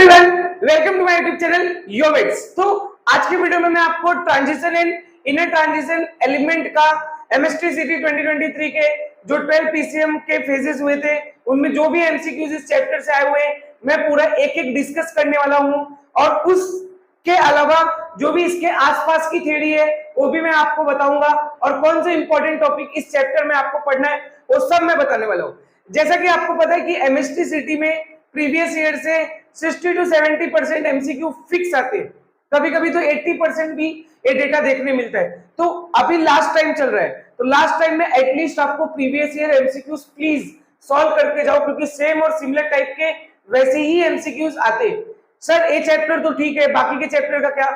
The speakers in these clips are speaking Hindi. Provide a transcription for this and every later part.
Everyone, welcome to my YouTube channel योविट्स। तो आज की वीडियो में मैं आपको transition and inner transition element का एमएसटी सीटी 2023 के जो 12 पीसीएम के फेजेस हुए थे उनमें जो भी एमसीक्यूज इस चैप्टर से आए हुए हैं मैं पूरा एक एक डिस्कस करने वाला हूं और उसके अलावा जो भी इसके आसपास की थ्योरी है वो भी मैं आपको बताऊंगा और कौन से इंपॉर्टेंट टॉपिक इस चैप्टर में आपको पढ़ना है वो सब मैं बताने वाला हूं। जैसा कि आपको पता है कि एमएसटी सीटी में प्रीवियस ईयर से 60 to 70% एमसीक्यू फिक्स आते हैं, कभी कभी तो 80% भी ये डेटा देखने मिलता है। तो अभी लास्ट टाइम चल रहा है, तो लास्ट टाइम में एटलीस्ट आपको previous year MCQs please solve करके जाओ, क्योंकि सेम और सिमिलर टाइप के वैसे ही एमसीक्यूज आते हैं। सर ये चैप्टर तो ठीक है, बाकी के चैप्टर का क्या?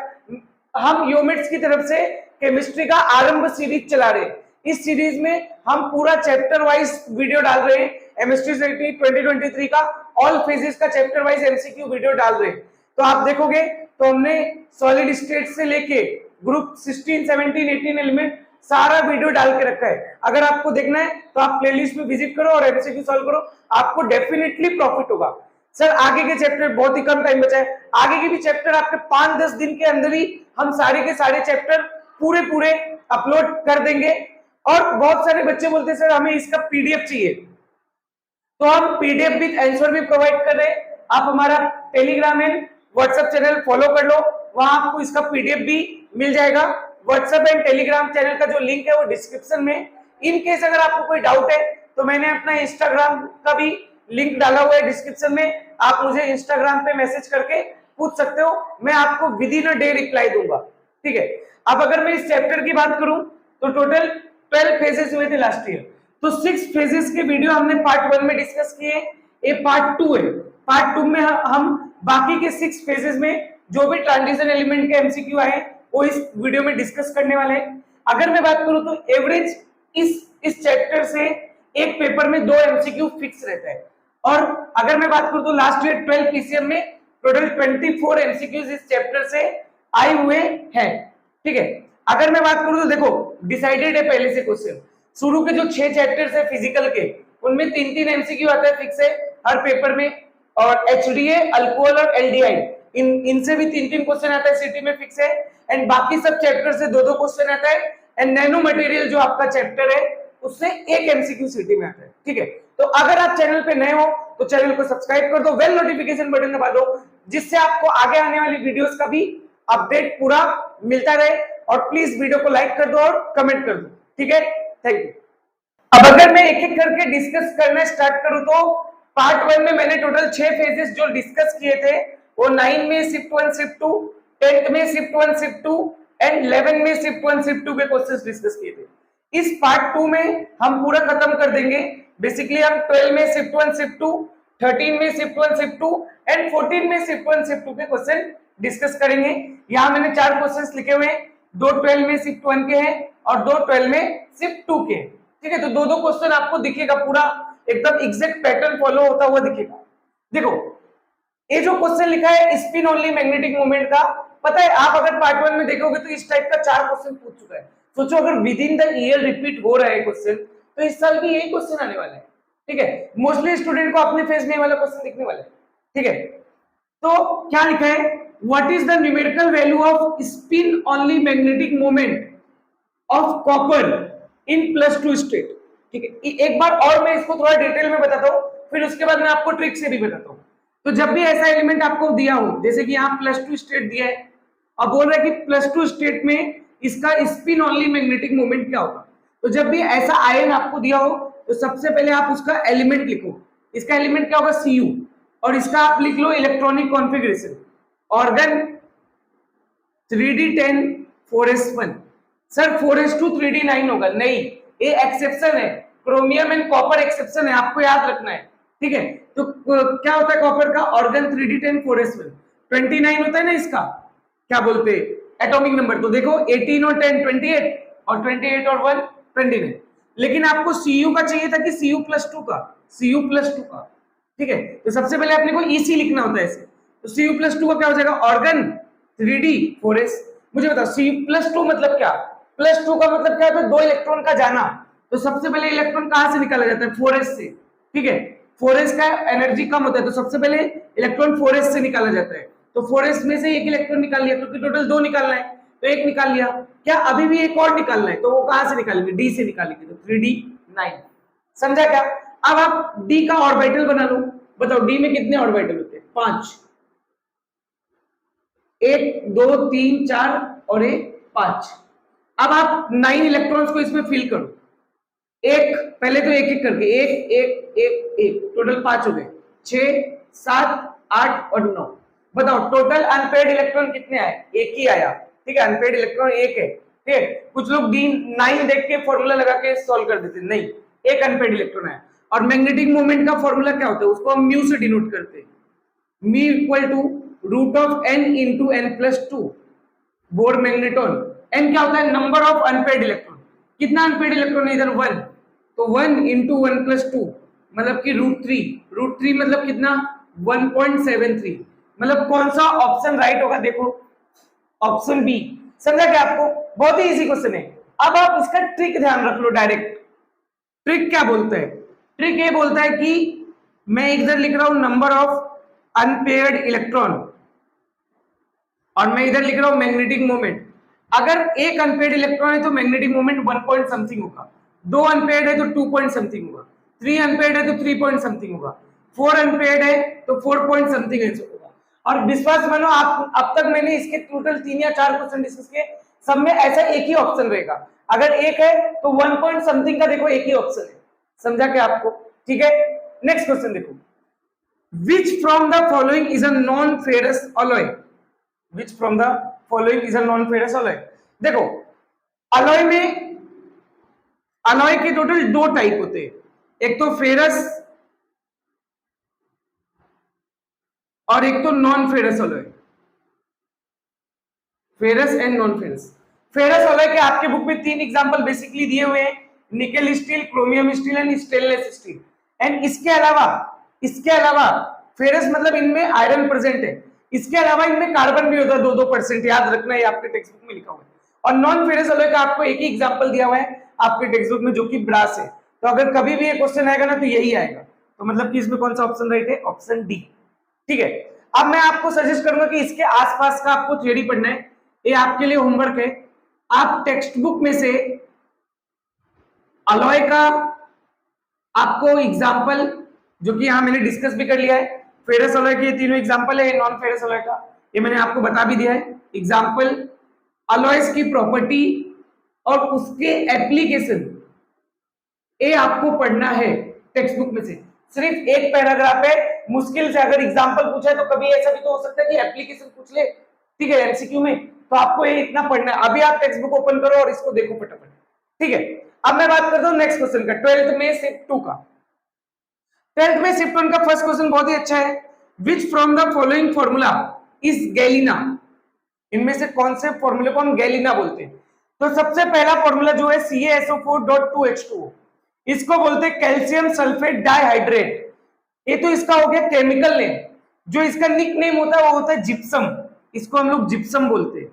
हम योमिट्स की तरफ से केमिस्ट्री का आरंभ सीरीज चला रहे हैं। इस सीरीज में हम पूरा चैप्टर वाइज वीडियो डाल रहे हैं। एमएसटी 2023 का ऑल फेजेस का चैप्टर वाइज एमसीक्यू वीडियो डाल रहे हैं। तो आप देखोगे तो हमने सॉलिड स्टेट से लेके ग्रुप 16, 17, 18 एलिमेंट सारा वीडियो डाल के रखा है। अगर आपको देखना है तो आप प्लेलिस्ट में विजिट करो और एमसीक्यू सॉल्व करो, आपको डेफिनेटली प्रॉफिट होगा। सर आगे के चैप्टर बहुत ही कम टाइम बचा है, आगे के भी चैप्टर आपके 5-10 दिन के अंदर ही हम सारे के सारे चैप्टर पूरे अपलोड कर देंगे। और बहुत सारे बच्चे बोलते हैं सर हमें इसका पीडीएफ चाहिए, तो हम पीडीएफ विद आंसर भी प्रोवाइड कर रहे हैं। आप हमारा Telegram and WhatsApp channel follow कर लो, वहां आपको इसका पीडीएफ भी मिल जाएगा। व्हाट्सएप एंड टेलीग्राम चैनल का जो लिंक है वो डिस्क्रिप्शन में। इन केस अगर आपको कोई डाउट है तो मैंने अपना इंस्टाग्राम का भी लिंक डाला हुआ है डिस्क्रिप्शन में, आप मुझे इंस्टाग्राम पे मैसेज करके पूछ सकते हो, मैं आपको with in a day reply दूंगा। ठीक है, अब अगर मैं इस चैप्टर की बात करूं तो टोटल 12 फेजेस हुए थे लास्ट ईयर, तो 6 फेजेस के वीडियो हमने पार्ट 1 में डिस्कस किए, ये पार्ट 2 है। पार्ट 2 में हम बाकी के 6 फेजेस में जो भी ट्रांजिशन एलिमेंट के एमसीक्यू आए वो इस वीडियो में डिस्कस करने वाले हैं। अगर मैं बात करूं तो एवरेज इस चैप्टर से एक पेपर में 2 एमसीक्यू फिक्स रहता है। और अगर मैं बात करूं तो लास्ट ईयर 12 पीसीएम में टोटल 24 एमसीक्यूज इस चैप्टर से आए हुए हैं। ठीक है, अगर मैं बात करूं तो देखो डिसाइडेड है पहले से क्वेश्चन। शुरू के जो 6 चैप्टर्स है फिजिकल के उनमें 3-3 एमसीक्यू आता है फिक्स है हर पेपर में, और एचडीए, अल्कोहल और एल्डिहाइड इनसे भी 3-3 क्वेश्चन आता है सिटी में फिक्स है। एंड बाकी सब चैप्टर से 2-2 क्वेश्चन आता है। एंड नैनो मटेरियल जो आपका चैप्टर है उससे एक एमसीक्यू सिटी में आता है। ठीक है, तो अगर आप चैनल पे नए हो तो चैनल को सब्सक्राइब कर दो, बेल नोटिफिकेशन बटन दबा दो, जिससे आपको आगे आने वाली वीडियोस का भी अपडेट पूरा मिलता रहे। और प्लीज वीडियो को लाइक कर दो और कमेंट कर दो। ठीक है, थैंक यू। अब अगर मैं एक एक करके डिस्कस करना स्टार्ट करूं तो पार्ट 1 में मैंने टोटल 6 फेजेस जो डिस्कस किए थे वो 9 में शिफ्ट 1 शिफ्ट 2, 10th में शिफ्ट 1 शिफ्ट 2 एंड 11 में शिफ्ट 1 शिफ्ट 2 के क्वेश्चंस डिस्कस किए थे। इस पार्ट 2 में हम पूरा खत्म कर देंगे। बेसिकली हम 12 में शिफ्ट 1 शिफ्ट 2, 13 में शिफ्ट 1 शिफ्ट 2 एंड 14 में शिफ्ट 1 शिफ्ट 2 के क्वेश्चन डिस्कस करेंगे। यहाँ मैंने 4 क्वेश्चंस लिखे हुए हैं, 2 12 में शिफ्ट 1 के हैं और 2 12 में शिफ्ट 2 के हैं। ठीक है, तो 2-2 क्वेश्चन आपको दिखेगा, पूरा एकदम एग्जैक्ट पैटर्न फॉलो होता हुआ दिखेगा। देखो ये जो क्वेश्चन लिखा है स्पिन ओनली मैग्नेटिक मोमेंट का, पता है आप अगर पार्ट 1 में देखोगे तो इस टाइप का 4 क्वेश्चन पूछ चुका है। सोचो अगर with in the year repeat हो रहा है क्वेश्चन तो इस साल भी यही क्वेश्चन आने वाला है। ठीक है, मोस्टली स्टूडेंट को अपने फेस में वाला क्वेश्चन दिखने वाला है। ठीक है, तो क्या लिखा है, what is the numerical value off spin only magnetic moment of copper in +2 state. ठीक है, एक बार और मैं इसको थोड़ा डिटेल में बताता हूँ, फिर उसके बाद मैं आपको ट्रिक से भी बताता हूँ। तो जब भी ऐसा एलिमेंट आपको दिया हो, जैसे कि यहाँ +2 स्टेट दिया है और बोल रहा है कि +2 स्टेट में इसका स्पिन ओनली मैग्नेटिक मोमेंट क्या होगा, तो जब भी ऐसा आयन आपको दिया हो तो सबसे पहले आप उसका एलिमेंट लिखो। इसका एलिमेंट क्या होगा, Cu, और इसका आप लिख लो electronic configuration, argon 3d10 4s1। Sir 4s2 3d9 होगा, नहीं ये एक्सेप्शन है, क्रोमियम एंड कॉपर एक्सेप्शन है, आपको याद रखना है। ठीक है, तो क्या होता है कॉपर का, ऑर्गन 3d10 4s1, 29 होता है ना इसका क्या बोलते हैं एटॉमिक नंबर। तो देखो 18 और 10 28 और 28 और 1 29, लेकिन आपको Cu का चाहिए था कि Cu+2 का, Cu+2 का। ठीक है, तो सबसे पहले अपने को EC लिखना होता है ऐसे, तो Cu+2 का क्या हो जाएगा, ऑर्गन 3d 4s। मुझे बताओ Cu+2 मतलब क्या, +2 का मतलब क्या है, तो 2 इलेक्ट्रॉन का जाना, तो सबसे पहले इलेक्ट्रॉन कहां से निकाला जाता है, 4s से। ठीक है, 4s का एनर्जी कम होता है, तो सबसे पहले इलेक्ट्रॉन 4s से निकाला जाता है, तो 4s में से एक इलेक्ट्रॉन निकाल लिया, क्योंकि टोटल 2 निकालना है, तो एक निकाल लिया। क्या अभी भी एक और निकालना है, तो वो कहां से निकालेंगे, डी से निकालेंगे, तो 3d9। समझा क्या? अब आप डी का ऑर्बिटल बना लो, बताओ डी में कितने ऑर्बिटल होते हैं? 5, 1 2 3 4 और 5। अब आप 9 इलेक्ट्रॉन्स को इसमें फिल करो, एक पहले तो एक एक करके, एक एक एक एक, टोटल 5 हो गए, 6 7 8 और 9। बताओ टोटल अनपेड इलेक्ट्रॉन कितने आए? एक ही आया, ठीक है, अनपेड इलेक्ट्रॉन एक है, ठीक है। कुछ लोग D9 देख के फॉर्मूला लगा के सॉल्व कर देते, नहीं, एक अनपेड इलेक्ट्रॉन आया। और मैग्नेटिक मोमेंट का फॉर्मूला क्या होता है? उसको हम म्यू से डिनोट करते हैं, mu equal to root of n into n plus 2 Bohr magneton. n क्या होता है? Number of unpaired electron. कितना अनपेड इलेक्ट्रॉन है इधर? 1, तो 1 इंटू 1 प्लस 2 मतलब कि √3 मतलब कितना? 1.73। मतलब कौन सा ऑप्शन राइट होगा? देखो ऑप्शन बी। समझा क्या आपको? बहुत ही इजी क्वेश्चन है। अब आप इसका ट्रिक ध्यान रख लो। डायरेक्ट ट्रिक क्या बोलता है? ट्रिक ये बोलता है कि मैं इधर लिख रहा हूं नंबर ऑफ अनपेयर्ड इलेक्ट्रॉन और मैं इधर लिख रहा हूं मैग्नेटिक मोमेंट। अगर एक अनपेयर्ड इलेक्ट्रॉन है तो मैग्नेटिक मोमेंट 1 पॉइंट समथिंग होगा, 2 अनपेयर्ड है तो 2 पॉइंट समथिंग होगा, 3 अनपेयर्ड है तो 3 पॉइंट समथिंग होगा, 4 अनपेयर्ड है तो 4 पॉइंट समथिंग होगा। और विश्वास मानो, आप अब तक मैंने इसके टोटल 3 या 4 क्वेश्चन डिस्कस किए, सब में ऐसा एक ही ऑप्शन रहेगा। अगर एक है तो 1 पॉइंट समथिंग का देखो एक ही ऑप्शन है। समझा क्या आपको? ठीक है, नेक्स्ट क्वेश्चन देखो, which from the following is a non ferrous alloy? which from the following is a non ferrous alloy? देखो अलॉय में, अलॉय के टोटल 2 टाइप होते हैं, एक तो फेरस और एक तो non ferrous alloy. Ferrous and non ferrous. Ferrous alloy के आपके बुक में 3 एग्जांपल बेसिकली दिए हुए हैं, nickel steel, chromium steel and stainless steel. And इसके अलावा फेरस मतलब इनमें आयरन प्रेजेंट है, इसके अलावा इनमें कार्बन भी होता है 2-2%, याद रखना, ये आपके टेक्स्ट बुक में लिखा हुआ है। और नॉन फेरस अलॉय का आपको एक ही एग्जांपल दिया हुआ है आपके टेक्स्ट बुक में, जो कि ब्रास है। तो अगर कभी भी ये क्वेश्चन आएगा ना तो यही आएगा, तो मतलब कि इसमें कौन सा ऑप्शन राइट है? Option D. ठीक है, अब मैं आपको सजेस्ट करूंगा कि इसके आसपास का आपको थ्योरी पढ़ना है, ये आपके लिए होमवर्क है। आप टेक्स्ट बुक में से अलॉय का आपको एग्जांपल, जो कि यहां मैंने डिस्कस भी कर लिया है, फेरस अलॉय के तीनों एग्जांपल है, नॉन फेरस अलॉय का ये मैंने आपको बता भी दिया है। एग्जांपल अलॉयज की प्रॉपर्टी और उसके एप्लीकेशन, ये आपको पढ़ना है टेक्स्ट बुक में से। सिर्फ एक पैराग्राफ है, मुश्किल से अगर एग्जांपल पूछा है तो कभी ऐसा भी तो हो सकता है कि एप्लीकेशन पूछ ले, ठीक है, एमसीक्यू में, तो आपको ये इतना पढ़ना है। अभी आप टेक्स्ट बुक ओपन करो और इसको देखो फटाफट, ठीक है। अब मैं बात करता हूं नेक्स्ट क्वेश्चन का, 12th में शिफ्ट 2 का। 12th में शिफ्ट 1 का फर्स्ट क्वेश्चन बहुत ही अच्छा है, विच from the following formula is Galina? इनमें से कौन से फॉर्मूले को हम गैलिना बोलते हैं? तो सबसे पहला फॉर्मूला जो है CaSO4.2H2O, इसको बोलते हैं कैल्शियम सल्फेट डाइहाइड्रेट। ये तो इसका हो गया केमिकल नेम। जो इसका निक नेम होता है वो होता है जिप्सम, इसको हम लोग जिप्सम बोलते हैं।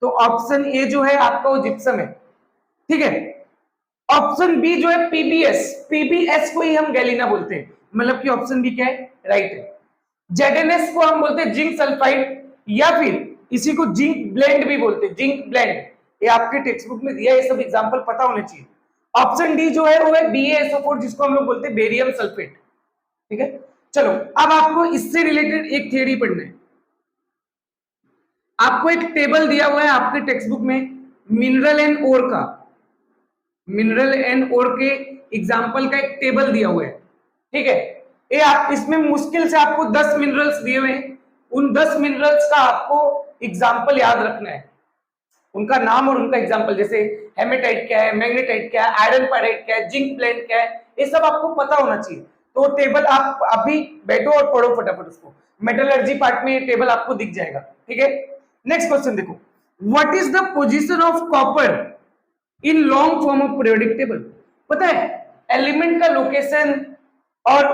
तो ऑप्शन ए जो है आपका वो जिप्सम है, ठीक है। ऑप्शन बी जो है पीबीएस को ही हम गैलिना बोलते हैं, मतलब कि ऑप्शन बी क्या है? राइट है। जेडएनएस को हम बोलते हैं जिंक सल्फाइड, या फिर इसी को जिंक ब्लेंड भी बोलते हैं, जिंक ब्लेंड। ये आपके टेक्स्ट बुक में दिया है, ये सब एग्जांपल पता होने चाहिए। ऑप्शन डी जो है वो है BaSO4, जिसको हम लोग बोलते हैं बेरियम सल्फेट, ठीक है। चलो अब आपको इससे रिलेटेड एक थ्योरी पढ़ना है। आपको एक टेबल दिया हुआ है आपके टेक्स्ट बुक में, मिनरल एंड ओर का, मिनरल एंड ओर के एग्जाम्पल का एक टेबल दिया हुआ है, ठीक है। ये आप इसमें मुश्किल से आपको 10 मिनरल्स दिए हुए हैं, उन 10 मिनरल्स का आपको एग्जाम्पल याद रखना है, उनका नाम और उनका एग्जाम्पल। जैसे हेमेटाइट क्या है, मैग्नेटाइट क्या है, आयरन पायराइट क्या है, जिंक ब्लेंड क्या है, ये सब आपको पता होना चाहिए। तो टेबल आप अभी बैठो और पढ़ो फटाफट उसको, मेटलर्जी पार्ट में ये टेबल आपको दिख जाएगा, ठीक है। नेक्स्ट क्वेश्चन देखो, what is the position of copper in long form of periodic table? पता है एलिमेंट का लोकेशन और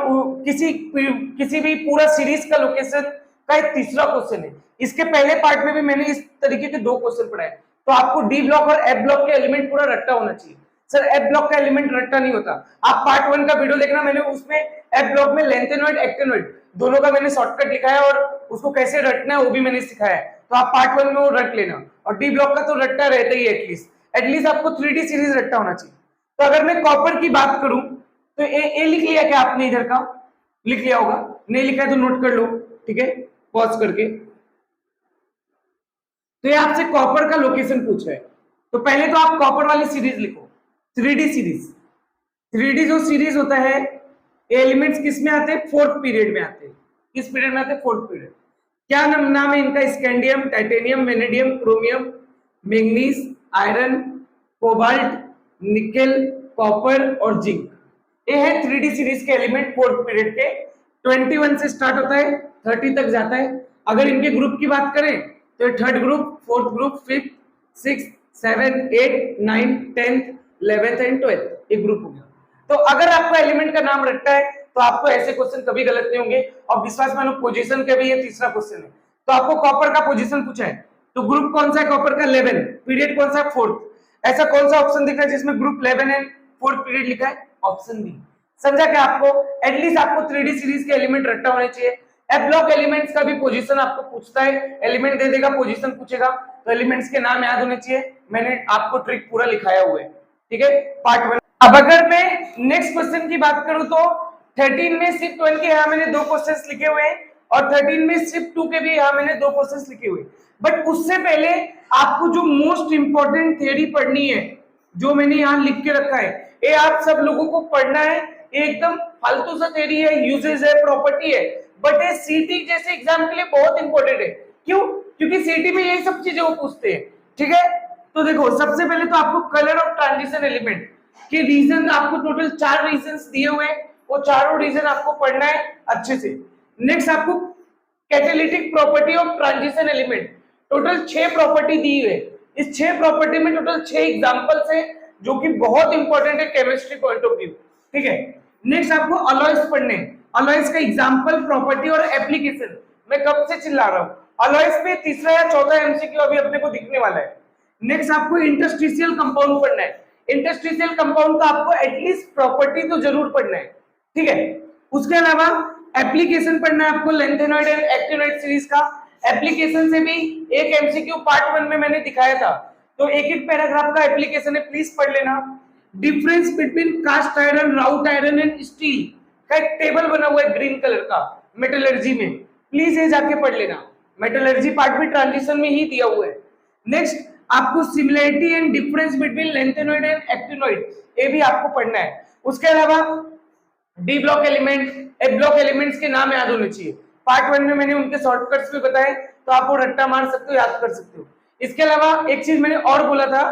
किसी भी पूरा सीरीज का लोकेशन का एक तीसरा क्वेश्चन है। इसके पहले पार्ट में भी मैंने इस तरीके के 2 क्वेश्चन पढ़ाए, तो आपको डी ब्लॉक और एफ ब्लॉक के एलिमेंट पूरा रट्टा होना चाहिए। सर एफ ब्लॉक का एलिमेंट रट्टा नहीं होता। आप पार्ट 1 का वीडियो देखना, मैंने उसमें एफ ब्लॉक में लेंथेनॉइड एक्टिनॉइड दोनों का मैंने शॉर्टकट लिखा है और उसको कैसे रटना है वो भी मैंने सिखाया है, तो आप पार्ट 1 में वो रट लेना। और डी ब्लॉक का तो रट्टा रहता ही है, एटलीस्ट आपको 3D सीरीज रट्टा होना चाहिए। तो अगर मैं कॉपर की बात करूं तो ए लिख लिया क्या आपने, इधर का लिख लिया होगा, नहीं लिखा है तो नोट कर लो, ठीक है, पॉज करके। तो ये आपसे कॉपर का लोकेशन पूछ रहा है, तो पहले तो आप कॉपर वाली सीरीज लिखो, 3D सीरीज। 3D जो सीरीज होता है, एलिमेंट्स किस में आते हैं, फोर्थ पीरियड में आते हैं। किस पीरियड में आते हैं, फोर्थ पीरियड। क्या नाम है इनका, scandium, titanium, vanadium, chromium, manganese, iron, cobalt, nickel, copper और जिंक। ये है 3D सीरीज के एलिमेंट फोर्थ पीरियड के। 21 से स्टार्ट होता है, 30 तक जाता है। अगर इनके ग्रुप की बात करें तो third group, fourth group, fifth, six, 7, 8, 9, 10th, 11th and 12th एक ग्रुप हो गया। तो अगर आपको एलिमेंट का नाम रखता है तो आपको ऐसे क्वेश्चन कभी गलत नहीं होंगे। और विश्वास मानो पोजीशन का भी ये तीसरा क्वेश्चन है। तो आपको कॉपर का पोजीशन पूछा है, तो ग्रुप कौन सा है कॉपर का, 11, पीरियड कौन सा है, फोर्थ। ऐसा कौन सा ऑप्शन दिख रहा है जिसमें ग्रुप 11 है, फोर्थ पीरियड लिखा है, ऑप्शन बी। समझा क्या आपको, एटलीस्ट आपको 3D सीरीज के एलिमेंट रट्टा होने चाहिए। एफ ब्लॉक एलिमेंट्स का भी पोजीशन आपको पूछता है, एलिमेंट दे देगा, पोजीशन पूछेगा, तो एलिमेंट्स के नाम याद होने चाहिए। मैंने आपको ट्रिक पूरा लिखाया हुआ है, ठीक है, पार्ट 1। अब अगर मैं नेक्स्ट क्वेश्चन की बात करूं तो 13 में शिफ्ट 1 के यहाँ मैंने 2 क्वेश्चंस लिखे हुए हैं और 13 में शिफ्ट 2 के भी यहाँ मैंने 2 क्वेश्चंस लिखे हुए। बट उससे पहले आपको जो मोस्ट इंपॉर्टेंट थ्योरी पढ़नी है, जो मैंने यहाँ लिख के रखा है, ये आप सब लोगों को पढ़ना है। एकदम फालतू सा थ्योरी है, यूजेस है, प्रॉपर्टी है, बट ये सीटी जैसे एग्जाम के लिए बहुत इंपॉर्टेंट है। क्यों, क्योंकि सीटी में यही सब चीजें वो पूछते हैं, ठीक है। तो देखो, सबसे पहले तो आपको कलर ऑफ ट्रांजिशन एलिमेंट के रीजन, आपको टोटल 4 रीजंस दिए हुए हैं, वो चारों रीजन आपको पढ़ना है अच्छे से। नेक्स्ट आपको catalytic property of transition element, total 6 property दी हुई है। इस 6 प्रॉपर्टी में टोटल 6 एग्जांपल्स हैं जो कि बहुत इंपॉर्टेंट है केमिस्ट्री पॉइंट ऑफ व्यू, ठीक है। नेक्स्ट आपको अलॉयज पढ़ने, अलॉयज का एग्जांपल, प्रॉपर्टी और एप्लीकेशन। मैं कब से चिल्ला रहा हूं, अलॉयज पे तीसरा या चौथा एमसीक्यू अभी अपने को दिखने वाला है। नेक्स्ट आपको इंटरस्टिशियल कंपाउंड पढ़ना है। इंटरस्टिशियल कंपाउंड का आपको एटलीस्ट प्रॉपर्टी तो जरूर पढ़ना है, ठीक है। उसके अलावा एप्लीकेशन पढ़ना है आपको, लेंथेनॉइड एंड एक्टिनॉइड सीरीज का। एप्लीकेशन से भी एक एमसीक्यू पार्ट 1 में मैंने दिखाया था, तो एक एक पैराग्राफ का एप्लीकेशन है, प्लीज पढ़ लेना। Difference between caste iron, route iron and steel का एक टेबल बना हुआ है ग्रीन कलर का मेटलर्जी में, प्लीज ये जाके पढ़ लेना। मेटलर्जी पार्ट भी ट्रांजिशन में ही दिया हुआ है। नेक्स्ट आपको similarity and difference between lanthanoid and actinoid, ये भी आपको पढ़ना है। उसके अलावा डी ब्लॉक एलिमेंट, ए ब्लॉक एलिमेंट्स के नाम याद होने चाहिए। पार्ट 1 में मैंने उनके शॉर्टकट्स भी बताए, तो आप वो रट्टा मार सकते हो, याद कर सकते हो। इसके अलावा एक चीज मैंने और बोला था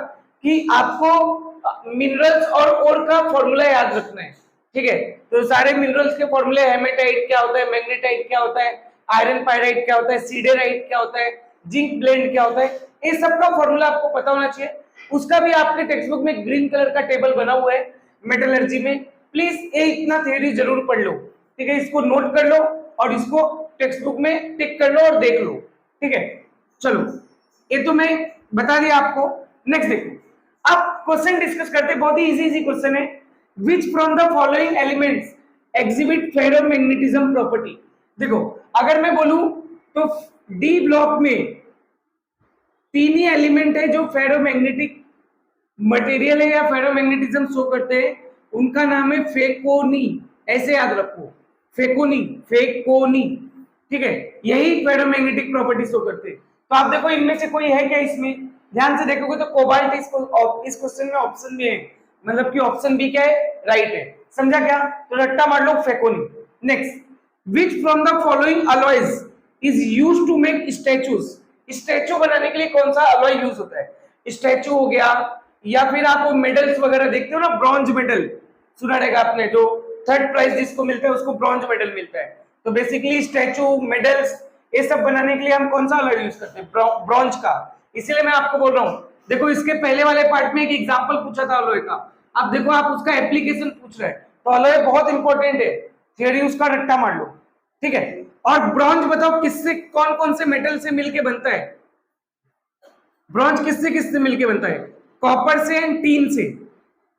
कि आपको मिनरल्स और ओर का फॉर्मूला याद रखना है, ठीक है। तो सारे मिनरल्स के फॉर्मूले, हेमेटाइट क्या होता है, मैग्नेटाइट क्या होता है, आयरन पायराइट क्या होता है, सीडेराइट क्या होता है, जिंक ब्लेंड क्या होता है, ये सब का फॉर्मूला आपको पता होना चाहिए। उसका भी आपके टेक्स्ट बुक में ग्रीन कलर का टेबल बना हुआ है मेटलर्जी में, प्लीज ये इतना थ्योरी जरूर पढ़ लो, ठीक है। इसको नोट कर लो और इसको टेक्स्ट बुक में टिक कर लो और देख लो, ठीक है। चलो, ये तो मैं बता दिया आपको। नेक्स्ट देखो, अब क्वेश्चन डिस्कस करते, बहुत ही इजी क्वेश्चन है। विच from the following elements exhibit ferromagnetism property. देखो, अगर मैं बोलूं तो डी ब्लॉक में 3 ही एलिमेंट है जो फेरोमैग्नेटिक मटेरियल है या फेरोमैग्नेटिज्म शो करते हैं, उनका नाम है फेकोनी। ऐसे याद रखो, फेकोनी, फेकोनी, ठीक है। यही फेरोमैग्नेटिक प्रॉपर्टी शो करते हैं। तो आप देखो, इनमें से कोई है क्या इसमें, ध्यान से देखोगे तो कोबाल्ट इस क्वेश्चन में ऑप्शन भी है, मतलब कि ऑप्शन बी क्या है, राइट है। समझा क्या, तो रट्टा मार लो फेकोनी। Next, which from the following alloys is used to make statues. Statue बनाने के लिए कौन सा अलॉय यूज होता है, स्टैचू हो गया, या फिर आप मेडल्स वगैरह देखते हो ना, ब्रॉन्ज मेडल सुना रहेगा आपने, जो 3rd प्राइज जिसको मिलता है उसको ब्रॉन्ज मेडल मिलता है। तो बेसिकली स्टैचू, मेडल्स, ये सब बनाने के लिए हम कौन सा अलॉय यूज करते हैं, ब्रॉन्ज का। इसीलिए मैं आपको बोल रहा हूँ, देखो इसके पहले वाले पार्ट में एक एग्जाम्पल पूछा था अलॉय का, अब देखो आप उसका एप्लीकेशन पूछ रहे हैं। तो अलॉय बहुत इंपॉर्टेंट है, थियरी उसका रट्टा मार लो, ठीक है। और ब्रॉन्ज बताओ किससे, कौन कौन से मेटल से मिलके बनता है, ब्रॉन्ज किससे किससे मिलके बनता है, कॉपर से एंड टीन से।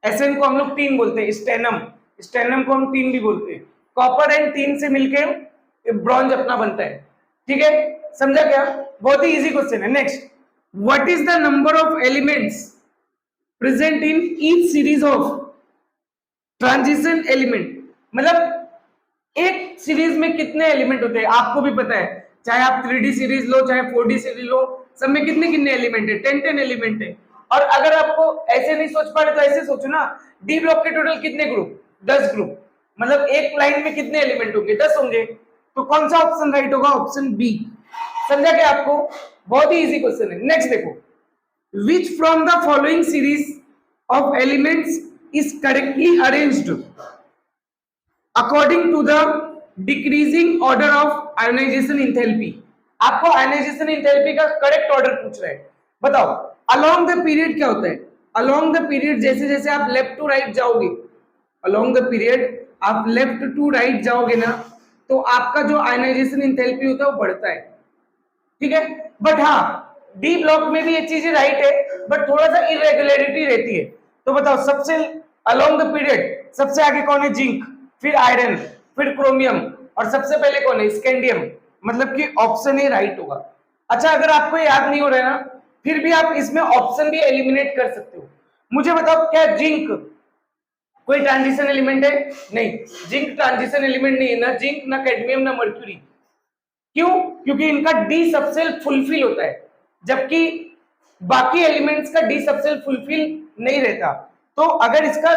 एसएन को हम लोग टीन बोलते हैं, स्टेनम, स्टेनम को हम टीन भी बोलते हैं। कॉपर एंड टीन से मिलके ब्रॉन्ज अपना बनता है, ठीक है, समझा क्या? बहुत ही इजी क्वेश्चन है। Next, what is the number of elements present in each series of transition element? मतलब एक सीरीज में कितने एलिमेंट होते हैं आपको भी पता है, चाहे आप 3D सीरीज लो चाहे 4D सीरीज लो, सब में कितने कितने एलिमेंट है, 10 एलिमेंट है। और अगर आपको ऐसे नहीं सोच पा रहे तो ऐसे सोचो ना, डी ब्लॉक के टोटल कितने ग्रुप, 10 ग्रुप, मतलब एक लाइन में कितने एलिमेंट होंगे, 10 होंगे। तो कौन सा ऑप्शन राइट होगा? Option B. समझा क्या आपको? बहुत ही इजी क्वेश्चन है। नेक्स्ट देखो, which from the following series of elements is correctly arranged according to the decreasing order of ionization enthalpy? आपको आयनाइजेशन इंथैल्पी का करेक्ट ऑर्डर पूछ रहा है, बताओ। अलोंग द पीरियड क्या होता है? अलोंग द पीरियड जैसे जैसे आप लेफ्ट टू राइट जाओगे, अलोंग द पीरियड आप लेफ्ट टू राइट जाओगे ना, तो आपका जो आयनाइजेशन इंथैल्पी होता है वो बढ़ता है, ठीक है। बट हाँ, डी ब्लॉक में भी ये चीजें राइट है, बट थोड़ा सा इरेगुलरिटी रहती है। तो बताओ, सबसे अलोंग द पीरियड सबसे आगे कौन है? जिंक, फिर आयरन, फिर क्रोमियम, और सबसे पहले कौन है? स्कैंडियम। मतलब कि ऑप्शन ए राइट होगा। अच्छा, अगर आपको याद नहीं हो रहा है ना, फिर भी आप इसमें ऑप्शन भी एलिमिनेट कर सकते हो। मुझे बताओ, क्या जिंक कोई ट्रांजिशन एलिमेंट है? नहीं, जिंक ट्रांजिशन एलिमेंट नहीं है, ना जिंक, ना कैडमियम, ना मर्क्यूरी। क्यों? क्योंकि इनका डी सबसेल फुलफिल होता है, जबकि बाकी एलिमेंट्स का डी सबसेल फुलफिल नहीं रहता। तो अगर इसका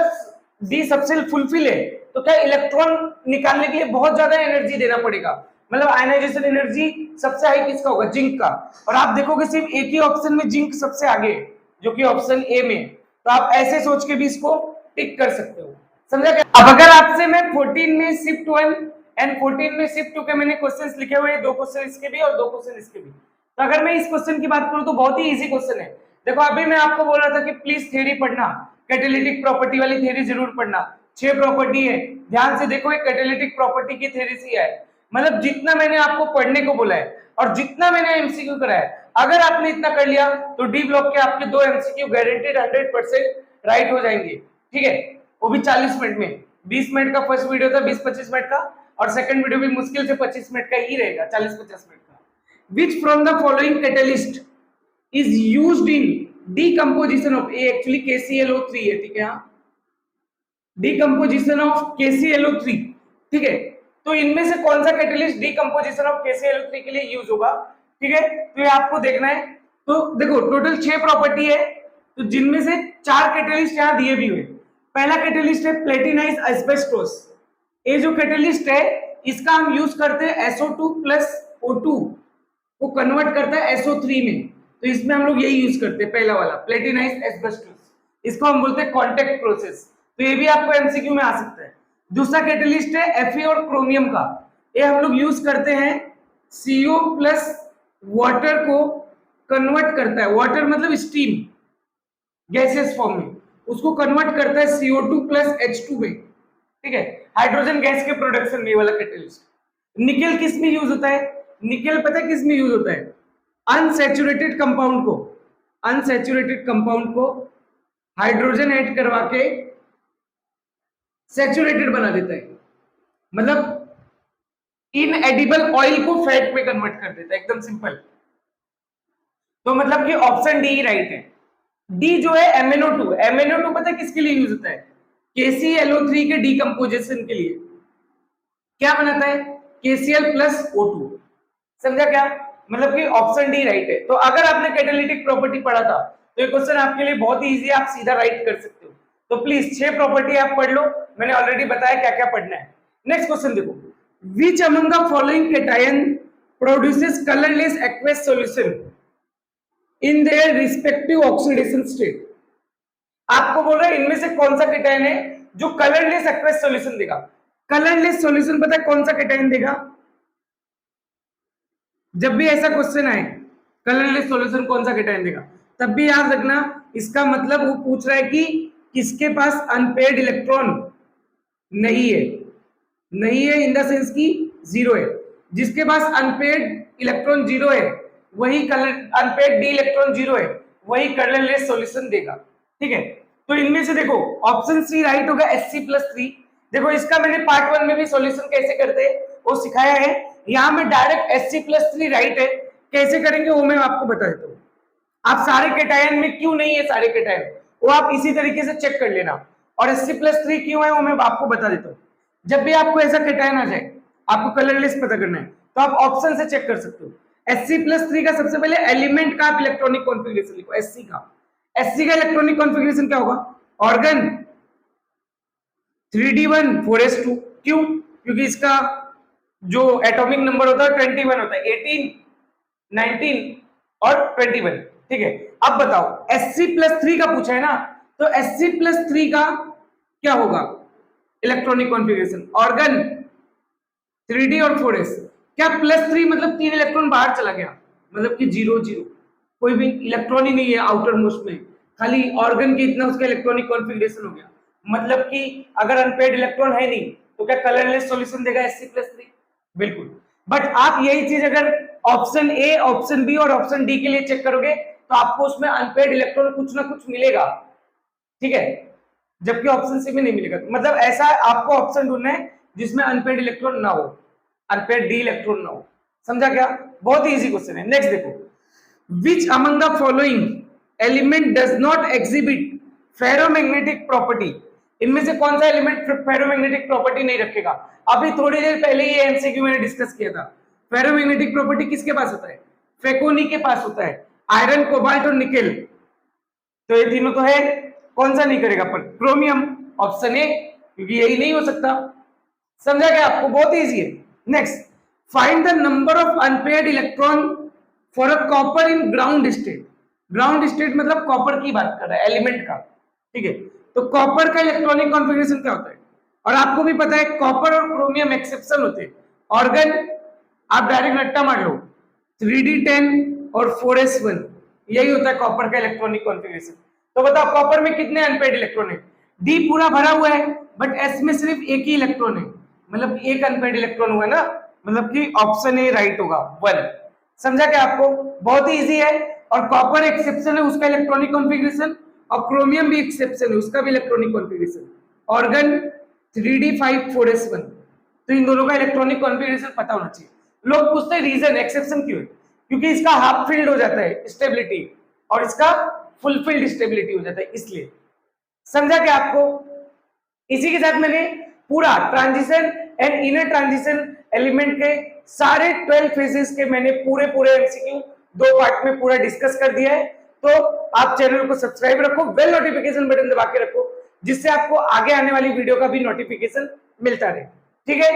डी सबसेल फुलफिल है तो क्या इलेक्ट्रॉन निकालने के लिए बहुत ज्यादा एनर्जी देना पड़ेगा, मतलब आयनाइजेशन एनर्जी सबसे हाई किसका होगा? जिंक का। और आप देखोगे सिर्फ एक ही ऑप्शन में जिंक सबसे आगे है, जो कि ऑप्शन ए में। तो आप ऐसे सोच के भी इसको टिक कर सकते हो, समझा क्या? अब अगर आपसे मैं 14 में शिफ्ट 1 एंड 14 में शिफ्ट 2 के मैंने क्वेश्चंस लिखे हुए हैं, 2 क्वेश्चन इसके भी और 2 क्वेश्चन इसके भी। तो अगर मैं इस क्वेश्चन की बात करूं तो बहुत ही इजी क्वेश्चन है। देखो, अभी मैं आपको बोल रहा था कि प्लीज थ्योरी पढ़ना, कैटालिटिक प्रॉपर्टी वाली थ्योरी जरूर पढ़ना। 6 प्रॉपर्टी है, ध्यान से देखो, एक कैटालिटिक प्रॉपर्टी की थ्योरी से है। मतलब जितना मैंने आपको पढ़ने को बोला है और जितना मैंने एमसीक्यू कराया, अगर आपने इतना कर लिया तो डी ब्लॉक के आपके 2 एमसीक्यू गारंटेड 100% राइट हो जाएंगे, ठीक है, वो भी 40 मिनट में। 20 मिनट का फर्स्ट वीडियो था, 20-25 मिनट का, और सेकंड वीडियो भी मुश्किल से 25 मिनट का ही रहेगा, 40-50 मिनट का। Which from the following catalyst is used in decomposition of A? Actually KClO3 है, ठीक है, हाँ, decomposition of KClO3, ठीक है। तो इनमें से कौन सा कैटलिस्ट डीकंपोजिशन ऑफ KClO3 के लिए यूज होगा, ठीक है। तो ये आपको देखना है। तो देखो, टोटल 6 प्रॉपर्टी है, तो जिनमें से 4 कैटलिस्ट यहाँ दिए भी हुए। पहला कैटलिस्ट है प्लेटिनाइज एस्बेस्टोस। ये जो कैटलिस्ट है इसका हम यूज करते हैं SO2 प्लस O2 को कन्वर्ट करता है SO3 में, तो इसमें हम लोग यही यूज करते हैं, पहला वाला प्लेटिनाइज एस्बेस्टोस। इसको हम बोलते हैं कांटेक्ट प्रोसेस। तो ये भी आपको एमसीक्यू में आ सकता है। दूसरा कैटलिस्ट है Fe और क्रोमियम का। ये हम लोग यूज करते हैं CO प्लस वाटर को कन्वर्ट करता है, वाटर मतलब स्टीम, गैसेस फॉर्म में, उसको कन्वर्ट करता है CO2 प्लस H2 में, ठीक है, हाइड्रोजन गैस के प्रोडक्शन में वाला कैटलिस्ट। निकेल किस में यूज होता है? निकेल पता है किस में यूज होता है? अनसैचुरेटेड कंपाउंड को, अनसैचुरेटेड कंपाउंड को हाइड्रोजन ऐड करवा के सैचुरेटेड बना देता है, मतलब इनएडिबल ऑयल को फैट में कन्वर्ट कर देता है, एकदम सिंपल। तो मतलब कि ऑप्शन डी राइट है। डी जो है MnO2, MnO2 पता है किसके लिए यूज होता है? KClO3 के डीकंपोजिशन के लिए। क्या बनाता है? KCl प्लस O2, समझा क्या? मतलब कि ऑप्शन डी राइट है। तो अगर आपने कैटालिटिक प्रॉपर्टी पढ़ा था तो ये क्वेश्चन आपके लिए बहुत ही इजी है, आप सीधा राइट कर सकते हो। तो प्लीज 6 प्रॉपर्टी आप पढ़ लो, मैंने ऑलरेडी बताया क्या क्या पढ़ना है। नेक्स्ट क्वेश्चन देखो, which among the following cation produces colourless aqueous solution in their respective oxidation state? आपको बोल रहा है इनमें से कौन सा कैटायन है जो कलरलेस एक्वस सॉल्यूशन देगा। कलरलेस सॉल्यूशन पता है कौन सा कैटायन देगा? जब भी ऐसा क्वेश्चन आए कलरलेस सॉल्यूशन कौन सा कैटायन देगा, तब भी याद रखना इसका मतलब वो पूछ रहा है कि किसके पास अनपेयर्ड इलेक्ट्रॉन नहीं है, नहीं है इन द सेंस की 0 है। जिसके पास अनपेयर्ड इलेक्ट्रॉन 0 है वही कलर, अनपेयर्ड डी इलेक्ट्रॉन 0 है वही कलरलेस सॉल्यूशन देगा, ठीक है। तो इनमें से देखो ऑप्शन सी राइट होगा Sc+3। देखो इसका मैंने पार्ट 1 में भी सॉल्यूशन कैसे करते हैं वो सिखाया है। यहाँ में डायरेक्ट Sc+3 राइट है, कैसे करेंगे वो मैं आपको बता देता हूँ। आप सारे केटायन में क्यों नहीं है सारे केटायन, वो आप इसी तरीके से चेक कर लेना। और Sc+3 क्यों है वो मैं आपको बता देता हूँ। जब भी आपको ऐसा केटायन आ जाए, आपको कलर लिस्ट पता करना है, तो आप ऑप्शन से चेक कर सकते हो। Sc+3 का सबसे पहले एलिमेंट का आप इलेक्ट्रॉनिक कॉन्फ़िगरेशन लिखो। Sc का इलेक्ट्रॉनिक कॉन्फ़िगरेशन क्या होगा? Organ 3d1 4s2। क्यों? क्योंकि इसका जो एटॉमिक नंबर होता है 21 होता है, 18 19 और 21। ठीक है, अब बताओ Sc+3 का पूछा है ना, तो Sc+3 का क्या होगा इलेक्ट्रॉनिक कॉन्फ़िगरेशन? ऑर्गन 3d और 4s। क्या +3 मतलब 3 इलेक्ट्रॉन बाहर चला गया, मतलब कि 0 0, कोई भी इलेक्ट्रॉन ही नहीं है आउटर मोस्ट में, खाली ऑर्गन के इतना उसका इलेक्ट्रॉनिक कॉन्फ़िगरेशन हो गया, मतलब कि अगर अनपेयर्ड इलेक्ट्रॉन है नहीं तो क्या कलरलेस सॉल्यूशन देगा Sc+3? बिल्कुल। बट आप यही चीज अगर ऑप्शन ए, ऑप्शन बी और ऑप्शन डी के लिए चेक करोगे तो आपको उसमें अनपेयर्ड इलेक्ट्रॉन कुछ ना कुछ मिलेगा, ठीक है, जबकि ऑप्शन सी में नहीं मिलेगा। मतलब ऐसा आपको ऑप्शन ढूंढना है जिसमें अनपेयर्ड इलेक्ट्रॉन ना हो, अनपेयर्ड डी इलेक्ट्रॉन ना हो। समझा क्या? बहुत ही इजी क्वेश्चन है। नेक्स्ट देखो, which among the following element does not exhibit ferromagnetic property? इनमें से कौन सा एलिमेंट फेरोमैग्नेटिक प्रॉपर्टी नहीं रखेगा? अभी थोड़ी देर पहले ये एमसीक्यू मैंने डिस्कस किया था। फेरोमैग्नेटिक प्रॉपर्टी किसके पास होता है? फेकोनी के पास होता है, आयरन, कोबाल्ट और निकेल। तो ये तीनों तो है, कौन सा नहीं करेगा? पर क्रोमियम, ऑप्शन ए, क्योंकि यही नहीं हो सकता। समझा क्या आपको? बहुत इजी है। Next, find the number of unpaired electron for a copper in ground state. Ground state मतलब कॉपर की बात कर रहा है, एलिमेंट का, ठीक है। तो कॉपर का इलेक्ट्रॉनिक कॉन्फ़िगरेशन क्या होता है? और आपको भी पता है कॉपर और क्रोमियम एक्सेप्शन होते हैं। ऑर्गन आप डायरेक्ट रट्टा मार लो, 3d10 और 4s1, यही होता है कॉपर का इलेक्ट्रॉनिक कॉन्फ़िगरेशन। तो बताओ कॉपर में कितने अनपेयर्ड इलेक्ट्रॉन है? डी पूरा भरा हुआ है, बट एस में सिर्फ एक ही इलेक्ट्रॉन है, मतलब एक अनपेयर्ड इलेक्ट्रॉन हुआ ना, मतलब कि ऑप्शन ए राइट होगा, 1। समझा क्या आपको? बहुत ही इजी है। और कॉपर एक्सेप्शन है, उसका इलेक्ट्रॉनिक कॉन्फ़िगरेशन, और क्रोमियम भी एक्सेप्शन है, उसका भी electronic configuration. Organ 3d5 4s1। तो इन दोनों का इलेक्ट्रॉनिक कॉन्फ़िगरेशन पता होना चाहिए। लोग पूछते हैं रीजन, एक्सेप्शन क्यों है? क्योंकि इसका हाफ फील्ड हो जाता है स्टेबिलिटी, और इसका फुल फील्ड स्टेबिलिटी हो जाता है, इसलिए। समझा क्या आपको? इसी के साथ मैंने पूरा transition and inner transition element के सारे 12 फेजेस के मैंने पूरे एमसीक्यू 2 पार्ट में पूरा डिस्कस कर दिया है। तो आप चैनल को सब्सक्राइब रखो, बेल नोटिफिकेशन बटन दबा के रखो, जिससे आपको आगे आने वाली वीडियो का भी नोटिफिकेशन मिलता रहे, ठीक है।